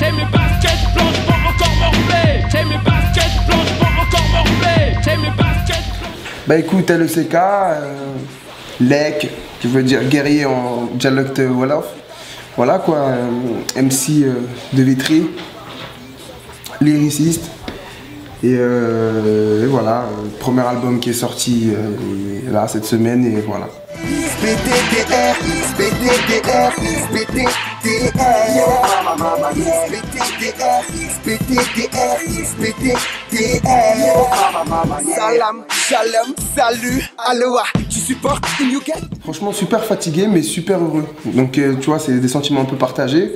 J'ai mes baskets blanches pour encore morfler. J'ai mes baskets blanches pour encore morfler. J'ai mes baskets blanches. Bah écoute, LECK, Lek, qui veut dire guerrier en dialecte Wolof. Voilà quoi, MC de Vitry, lyriciste. Et voilà, premier album qui est sorti là cette semaine et voilà. Salam, shalom, salut, aloha, tu supportes Inuket? Franchement super fatigué mais super heureux. Donc tu vois, c'est des sentiments un peu partagés.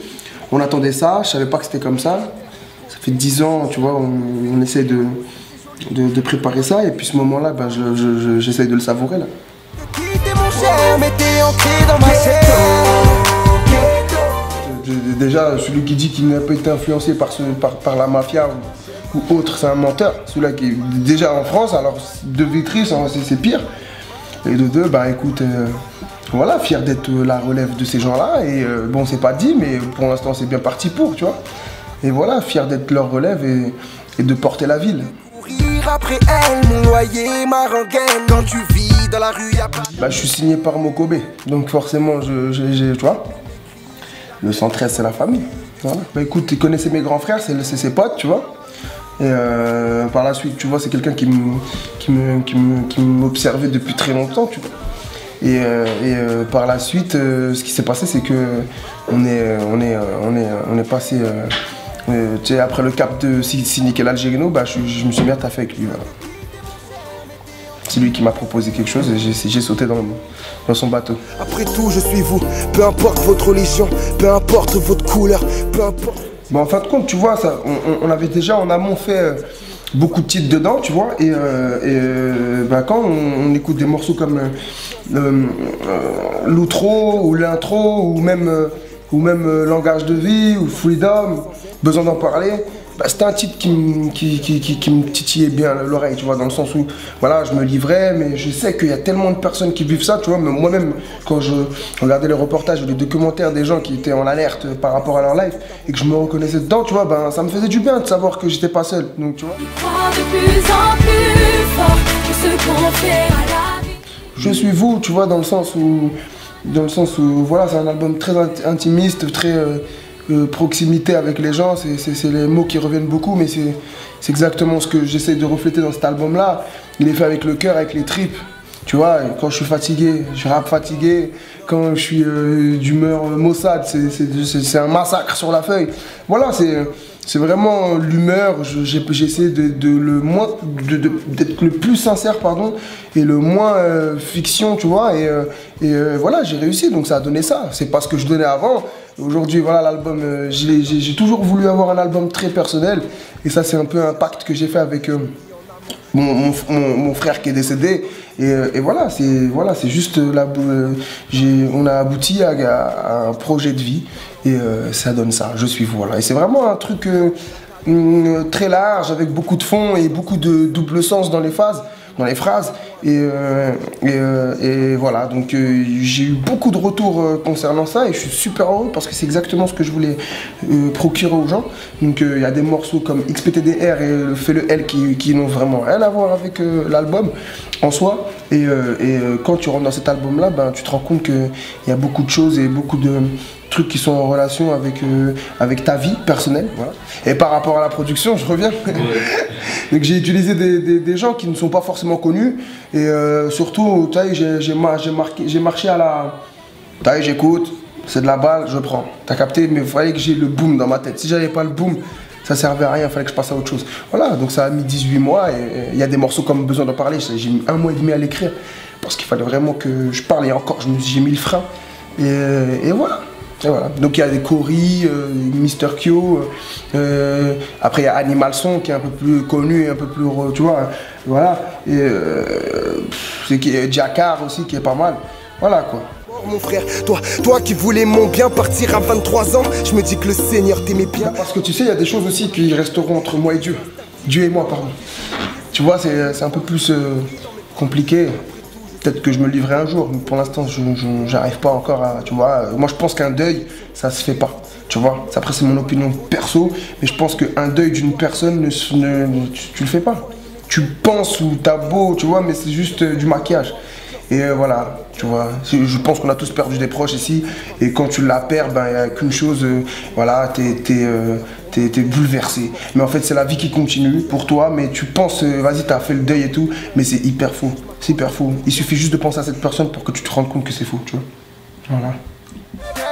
On attendait ça, je savais pas que c'était comme ça. Ça fait 10 ans, tu vois, on essaie de préparer ça et puis ce moment-là, ben, j'essaie de le savourer là. Déjà, celui qui dit qu'il n'a pas été influencé par la mafia ou autre, c'est un menteur. Celui-là qui est déjà en France, alors de Vitry, c'est pire. Et de deux, bah écoute, voilà, fier d'être la relève de ces gens-là. Et bon, c'est pas dit, mais pour l'instant, c'est bien parti pour, tu vois. Et voilà, fier d'être leur relève et de porter la ville. Après elle, mon loyer, ma rengaine. Quand tu vis dans la rue, y'a pas... Bah, je suis signé par Mokobe, donc forcément, tu vois, le 113, c'est la famille. Voilà. Bah écoute, tu connaissais mes grands frères, c'est ses potes, tu vois. Et par la suite, tu vois, c'est quelqu'un qui m'observait depuis très longtemps, tu vois. Et par la suite, ce qui s'est passé, c'est que on est passé, tu sais, après le cap de Nickel Algerino, bah, je me suis mis à taffer avec lui. Voilà. C'est lui qui m'a proposé quelque chose et j'ai sauté dans son bateau. Après tout, je suis vous, peu importe votre religion, peu importe votre couleur, peu importe... Bon, en fin de compte, tu vois, ça, on avait déjà en amont fait beaucoup de titres dedans, tu vois, et bah, quand on écoute des morceaux comme l'outro ou l'intro ou même Langage de vie ou Freedom, Besoin d'en parler, bah, c'était un titre qui me titillait bien l'oreille, tu vois, dans le sens où, voilà, je me livrais, mais je sais qu'il y a tellement de personnes qui vivent ça, tu vois, mais moi-même, quand je regardais les reportages ou les documentaires des gens qui étaient en alerte par rapport à leur life, et que je me reconnaissais dedans, tu vois, ben, ça me faisait du bien de savoir que j'étais pas seul, donc, tu vois. Je suis vous, tu vois, dans le sens où voilà, c'est un album très intimiste, très proximité avec les gens, c'est les mots qui reviennent beaucoup, mais c'est exactement ce que j'essaie de refléter dans cet album-là. Il est fait avec le cœur, avec les tripes, tu vois, quand je suis fatigué, je rappe fatigué, quand je suis d'humeur maussade, c'est un massacre sur la feuille. Voilà, c'est vraiment l'humeur, j'essaie d'être le plus sincère, pardon, et le moins fiction, tu vois, et voilà, j'ai réussi, donc ça a donné ça. C'est pas ce que je donnais avant. Aujourd'hui, voilà, l'album, j'ai toujours voulu avoir un album très personnel, et ça, c'est un peu un pacte que j'ai fait avec mon frère qui est décédé, et voilà, c'est juste là, on a abouti à un projet de vie, et ça donne ça, je suis voilà, et c'est vraiment un truc très large, avec beaucoup de fond et beaucoup de double sens dans les phrases, et voilà, donc j'ai eu beaucoup de retours concernant ça et je suis super heureux parce que c'est exactement ce que je voulais procurer aux gens. Donc il y a des morceaux comme XPTDR et Fais le L qui n'ont vraiment rien à voir avec l'album en soi, et quand tu rentres dans cet album là, ben, tu te rends compte qu'il y a beaucoup de choses et beaucoup de trucs qui sont en relation avec ta vie personnelle, voilà. Et par rapport à la production, je reviens. Ouais. Donc j'ai utilisé des gens qui ne sont pas forcément connus, et surtout, j'ai marché à la... J'écoute, c'est de la balle, je prends. T'as capté, mais il fallait que j'ai le boom dans ma tête. Si j'avais pas le boom, ça servait à rien, il fallait que je passe à autre chose. Voilà, donc ça a mis 18 mois, et il y a des morceaux comme Besoin d'en parler, j'ai mis 1 mois et demi à l'écrire, parce qu'il fallait vraiment que je parle, et encore, j'ai mis le frein, et voilà. Et voilà. Donc il y a des Cory, Mr. Q, après il y a Animal Son qui est un peu plus connu, un peu plus, tu vois, voilà, et c'est Jakar aussi qui est pas mal, voilà quoi. Mon frère, toi qui voulais mon bien, partir à 23 ans, je me dis que le Seigneur t'aimait bien. Parce que tu sais, il y a des choses aussi qui resteront entre moi et Dieu. Dieu et moi, pardon. Tu vois, c'est un peu plus compliqué. peut-être que je me livrerai un jour, mais pour l'instant, je n'arrive pas encore à, tu vois. Moi, je pense qu'un deuil, ça se fait pas, tu vois. Après, c'est mon opinion perso, mais je pense qu'un deuil d'une personne, tu le fais pas. Tu penses ou t'as beau, tu vois, mais c'est juste du maquillage. Et voilà, tu vois, je pense qu'on a tous perdu des proches ici, et quand tu la perds, ben, il n'y a qu'une chose, voilà, t'es bouleversé. Mais en fait, c'est la vie qui continue pour toi, mais tu penses, vas-y, t'as fait le deuil et tout, mais c'est hyper faux, c'est hyper faux. Il suffit juste de penser à cette personne pour que tu te rendes compte que c'est faux, tu vois. Voilà.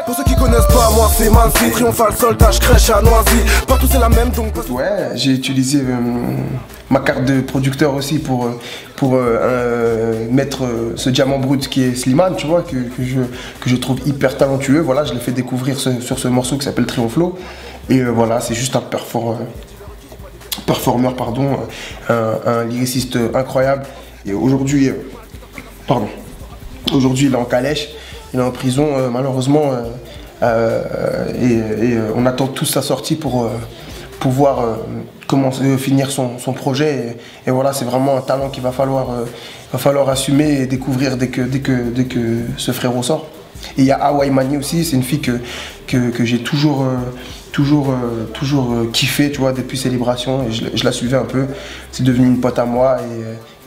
Pour ceux qui connaissent pas, moi c'est Manfi, triomphal soldat, je crèche à Noisy. Partout c'est la même donc. Ouais, j'ai utilisé ma carte de producteur aussi pour mettre ce diamant brut qui est Slimane, tu vois, que je trouve hyper talentueux. Voilà, je l'ai fait découvrir sur ce morceau qui s'appelle Triomphe. Et voilà, c'est juste un performeur, pardon, un lyriciste incroyable. Et aujourd'hui, aujourd'hui il est en calèche. Il est en prison, malheureusement, et on attend tous sa sortie pour pouvoir finir son projet. Et voilà, c'est vraiment un talent qu'il va falloir assumer et découvrir dès que ce frérot sort. Et il y a Hawaii Mani aussi, c'est une fille que j'ai toujours kiffé, tu vois, depuis Célébration. Et je la suivais un peu, c'est devenu une pote à moi.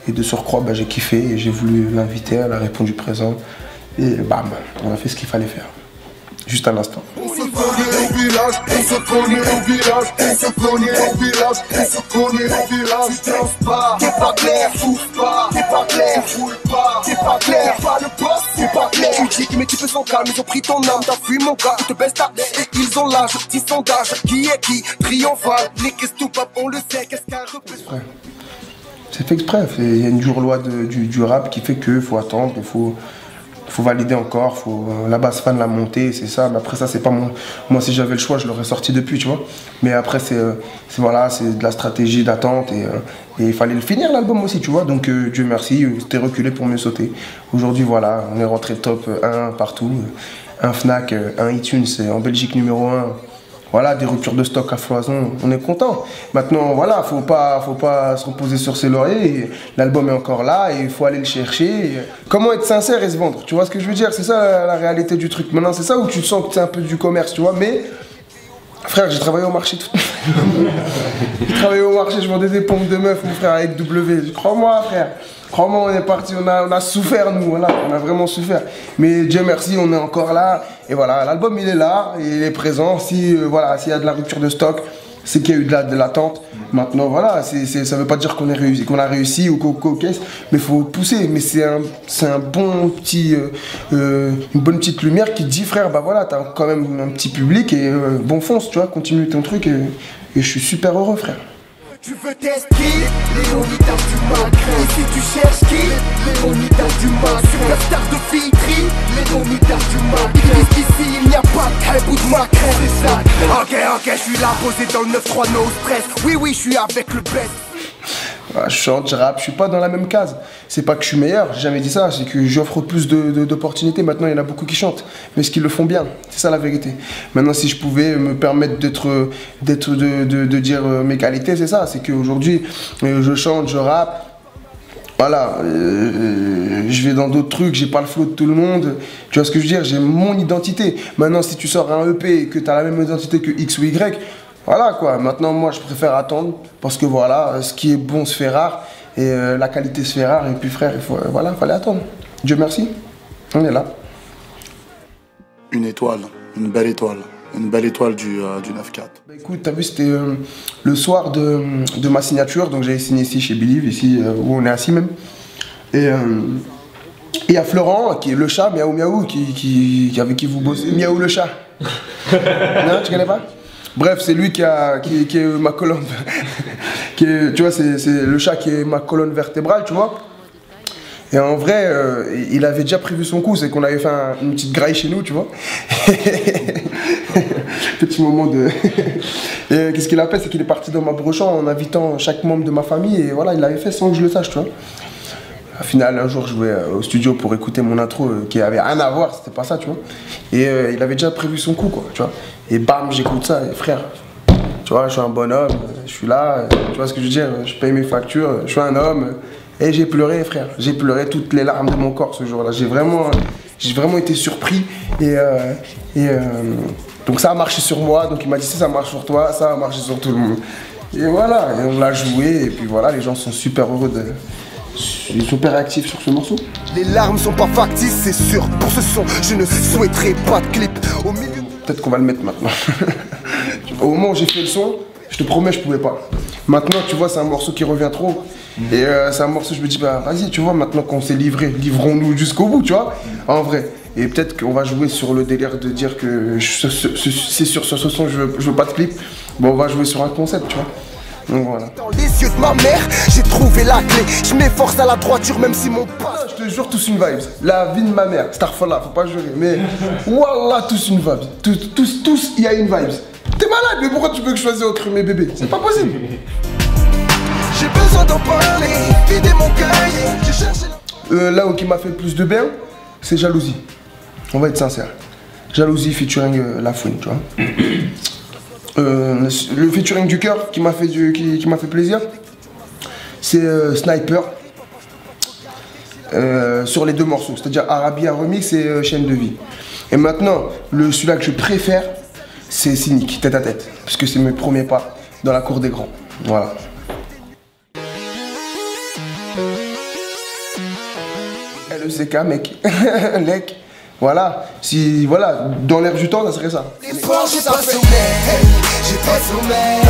Et de surcroît, bah, j'ai kiffé et j'ai voulu l'inviter, elle a répondu présent. Et bam, on a fait ce qu'il fallait faire. Juste un instant. On se connaît au village, on se connaît au village, on se connaît au village, on se connaît au village. Tu danses pas, t'es pas clair, souffle pas, t'es pas clair, roule pas, t'es pas clair, pas le boss, t'es pas clair. Tu dis que mes types sont calmes, ils ont pris ton âme, t'as fui mon gars, ils te baissent ta tête et ils ont l'âge. Petit sondage, qui est qui, triomphal, Nick et Stupap, on le sait, qu'est-ce qu'un repère. C'est fait exprès, il y a une jour-loi du rap qui fait qu'il faut attendre, il faut valider encore, la basse fan l'a montée, c'est ça. Mais après ça, c'est pas moi, si j'avais le choix, je l'aurais sorti depuis, tu vois. Mais après, c'est de la stratégie d'attente et il fallait le finir l'album aussi, tu vois. Donc Dieu merci, c'était reculé pour mieux sauter. Aujourd'hui, voilà, on est rentré top 1 partout, un Fnac, un iTunes, en Belgique numéro 1. Voilà, des ruptures de stock à foison, on est content. Maintenant, voilà, faut pas se reposer sur ses lauriers. L'album est encore là et il faut aller le chercher. Comment être sincère et se vendre, tu vois ce que je veux dire? C'est ça la réalité du truc. Maintenant, c'est ça où tu te sens que c'est un peu du commerce, tu vois. Mais, frère, j'ai travaillé au marché. J'ai travaillé au marché, je vendais des pompes de meufs, mon frère, avec W. Crois-moi, frère. Crois-moi, on est parti, on a souffert, nous, voilà, on a vraiment souffert. Mais Dieu merci, on est encore là. Et voilà, l'album, il est là, il est présent. Voilà, s'il y a de la rupture de stock, c'est qu'il y a eu de l'attente. Maintenant, voilà, ça ne veut pas dire qu'on a réussi ou qu'on caisse, mais il faut pousser. Mais c'est un bon petit, une bonne petite lumière qui te dit, frère, bah voilà, t'as quand même un petit public et bon fonce, tu vois, continue ton truc et je suis super heureux, frère. Tu veux tester Léonidas du Macrin. Ici tu cherches qui Léonidas du Macrin. Superstar de Fitri Léonidas du Macrin. Ici il n'y a pas de bout de Macrin. C'est ça. Ok, je suis là posé dans le 9-3 no stress. Oui, je suis avec le best. Je chante, je rappe, je suis pas dans la même case. C'est pas que je suis meilleur, j'ai jamais dit ça, c'est que j'offre plus d'opportunités. Maintenant, il y en a beaucoup qui chantent, mais ce qu'ils le font bien, c'est ça la vérité. Maintenant, si je pouvais me permettre de dire mes qualités, c'est ça, c'est qu'aujourd'hui, je chante, je rappe. Voilà, je vais dans d'autres trucs, j'ai pas le flow de tout le monde. Tu vois ce que je veux dire? J'ai mon identité. Maintenant, si tu sors un EP et que tu as la même identité que X ou Y, voilà quoi, maintenant moi je préfère attendre parce que voilà, ce qui est bon se fait rare et la qualité se fait rare et puis frère, il fallait attendre. Dieu merci, on est là. Une étoile, une belle étoile du 9-4. Bah écoute, t'as vu, c'était le soir de ma signature, donc j'avais signé ici chez Believe, ici où on est assis même. Et il y a Florent, qui est le chat, Miaou Miaou, avec qui vous bossez. Miaou le chat. Non, tu connais pas? Bref, c'est lui qui est ma colonne. Tu vois, c'est le chat qui est ma colonne vertébrale, tu vois. Et en vrai, il avait déjà prévu son coup, c'est qu'on avait fait une petite graille chez nous, tu vois. Petit moment de... Et qu'est-ce qu'il a fait, c'est qu'il est parti dans ma brochant en invitant chaque membre de ma famille, et voilà, il l'avait fait sans que je le sache, tu vois. Au final, un jour, je jouais au studio pour écouter mon intro qui avait rien à voir, c'était pas ça, tu vois. Et il avait déjà prévu son coup, quoi, tu vois. Et bam, j'écoute ça, et frère, tu vois, je suis un bonhomme, je suis là, tu vois ce que je veux dire, je paye mes factures, je suis un homme, Et j'ai pleuré, frère. J'ai pleuré toutes les larmes de mon corps ce jour-là. J'ai vraiment été surpris. Donc ça a marché sur moi. Donc il m'a dit si ça marche sur toi, ça a marché sur tout le monde. Et voilà, et on l'a joué. Et puis voilà, les gens sont super heureux ils sont super réactifs sur ce morceau. Les larmes sont pas factices, c'est sûr. Pour ce son, je ne souhaiterais pas de clip. Au milieu. Peut-être qu'on va le mettre maintenant. Au moment où j'ai fait le son, je te promets, je pouvais pas. Maintenant, tu vois, c'est un morceau qui revient trop. Et c'est un morceau, je me dis, bah vas-y, tu vois, maintenant qu'on s'est livré, livrons-nous jusqu'au bout, tu vois, en vrai. Et peut-être qu'on va jouer sur le délire de dire que c'est sur ce son, je veux pas de clip. Bon, on va jouer sur un concept, tu vois. Donc voilà. Dans les yeux de ma mère, j'ai trouvé la clé. Je m'efforce à la droiture, même si mon pas. Je te jure, tous une vibe. La vie de ma mère, Starfalla, faut pas jurer. Mais wallah, tous une vibe. Tous, il y a une vibe. T'es malade, mais pourquoi tu veux que je choisisse autre mes bébés? C'est pas possible. J'ai besoin d'en parler, vider mon cahier. J'ai cherché là où qui m'a fait le plus de bien, c'est Jalousie. On va être sincère. Jalousie featuring La Fouine, tu vois. Le featuring du cœur qui m'a fait plaisir, c'est Sniper. Sur les deux morceaux, c'est-à-dire Arabia Remix et Chaîne de Vie. Et maintenant, celui-là que je préfère, c'est Cynique, Tête à Tête, parce que c'est mes premiers pas dans la cour des grands. Voilà. LECK, mec. Lec. Voilà. Si, voilà, dans l'air du temps, ça serait ça. j'ai pas sommeil.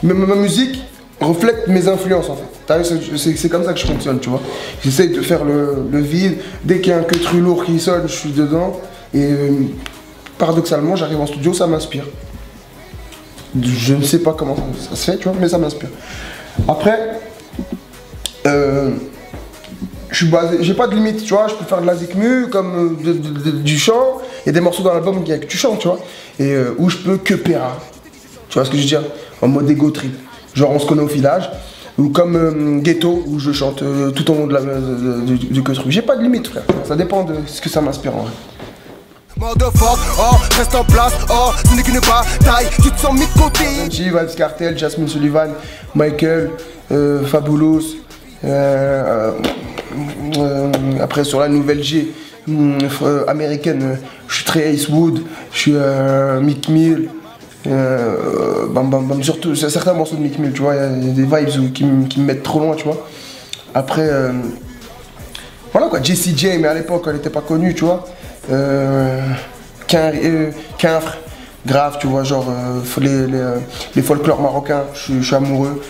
Mais ma musique reflète mes influences en fait. T'as vu, c'est comme ça que je fonctionne, tu vois. J'essaye de faire le vide. Dès qu'il y a un queutru lourd qui sonne, je suis dedans. Et paradoxalement, j'arrive en studio, ça m'inspire. Je ne sais pas comment ça se fait, tu vois, mais ça m'inspire. Après, j'ai pas de limite, tu vois. Je peux faire de la zikmu, comme du chant. Il y a des morceaux dans l'album qui a que tu chantes, tu vois. Et où je peux que péra. Tu vois ce que je veux dire? En mode ego trip. Genre on se connaît au village. Ou comme Ghetto, où je chante tout au long du truc. J'ai pas de limite, frère. Ça dépend de ce que ça m'inspire en vrai. Motherfuck, oh, reste en place, oh, ce n'est qu'une bataille, tu te sens mis de côté. G, Vybz Kartel, Jasmine Sullivan, Michael, Fabulous. Après sur la nouvelle G américaine, je suis très Ace Wood, je suis Meek Mill. Surtout certains morceaux de Meek Mill, tu vois, il y a des vibes qui me mettent trop loin, tu vois. Après, voilà quoi, Jessie J, mais à l'époque elle n'était pas connue, tu vois. Quinfre, grave, tu vois, genre les folklores marocains, je suis amoureux.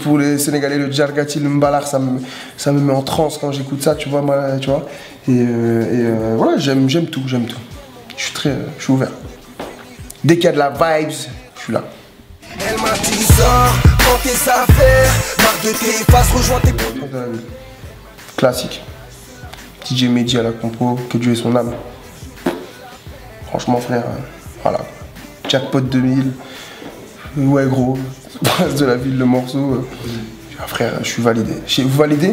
Pour les Sénégalais, le Djargati, le Mbalar, ça me met en transe quand j'écoute ça, tu vois, moi, tu vois. Et voilà, j'aime tout. Je suis ouvert. Dès qu'il y a de la vibes, je suis là. Elle m'a dit sors, prends tes affaires, marque de tes faces, rejoins tes potes. Classique. DJ Mehdi à la compo, que Dieu ait son âme. Franchement frère, voilà. Jackpot 2000. Ouais gros, Prince de la ville, le morceau. Frère, je suis validé.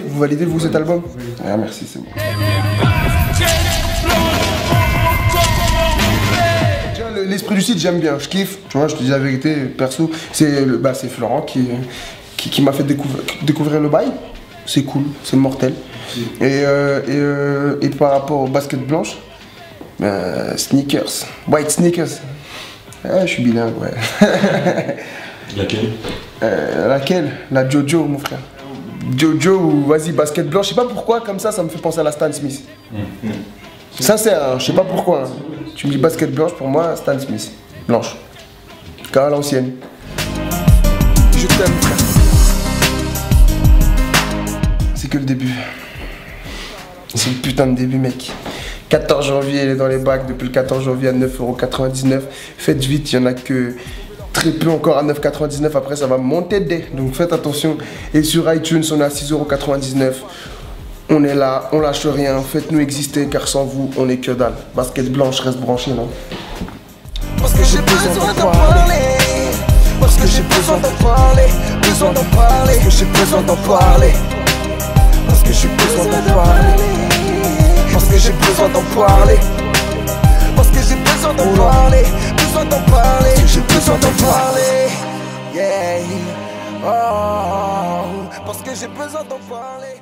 Vous validez vous cet album? Ah, merci, c'est bon. L'esprit du site, j'aime bien, je kiffe, tu vois, je te dis la vérité, perso, c'est Florent qui m'a fait découvrir le bail, c'est cool, c'est mortel. Et par rapport au basket blanche, sneakers, white sneakers, je suis bilingue, ouais. Laquelle? Laquelle? La Jojo, mon frère. Jojo ou vas-y, basket blanche, je sais pas pourquoi, comme ça me fait penser à la Stan Smith. Sincère, hein, je sais pas pourquoi. Hein. Tu me dis basket blanche, pour moi, Stan Smith. Blanche. Car à l'ancienne. Je t'aime, frère. C'est que le début. C'est le putain de début, mec. 14 janvier, elle est dans les bacs. Depuis le 14 janvier à 9,99 €. Faites vite, il y en a que très peu encore à 9,99 €. Après, ça va monter dès. Donc faites attention. Et sur iTunes, on est à 6,99 €. On est là, on lâche rien, faites-nous exister car sans vous, on est que dalle. Basket blanche, reste branché, non? Parce que j'ai besoin d'en parler. Parce que j'ai besoin d'en parler. Besoin d'en parler. Parce que j'ai besoin d'en parler. Parce que j'ai besoin d'en parler. Parce que j'ai besoin d'en parler. Parce que j'ai besoin d'en parler. Besoin d'en parler. J'ai besoin d'en parler. Yeah. Oh, parce que j'ai besoin d'en parler.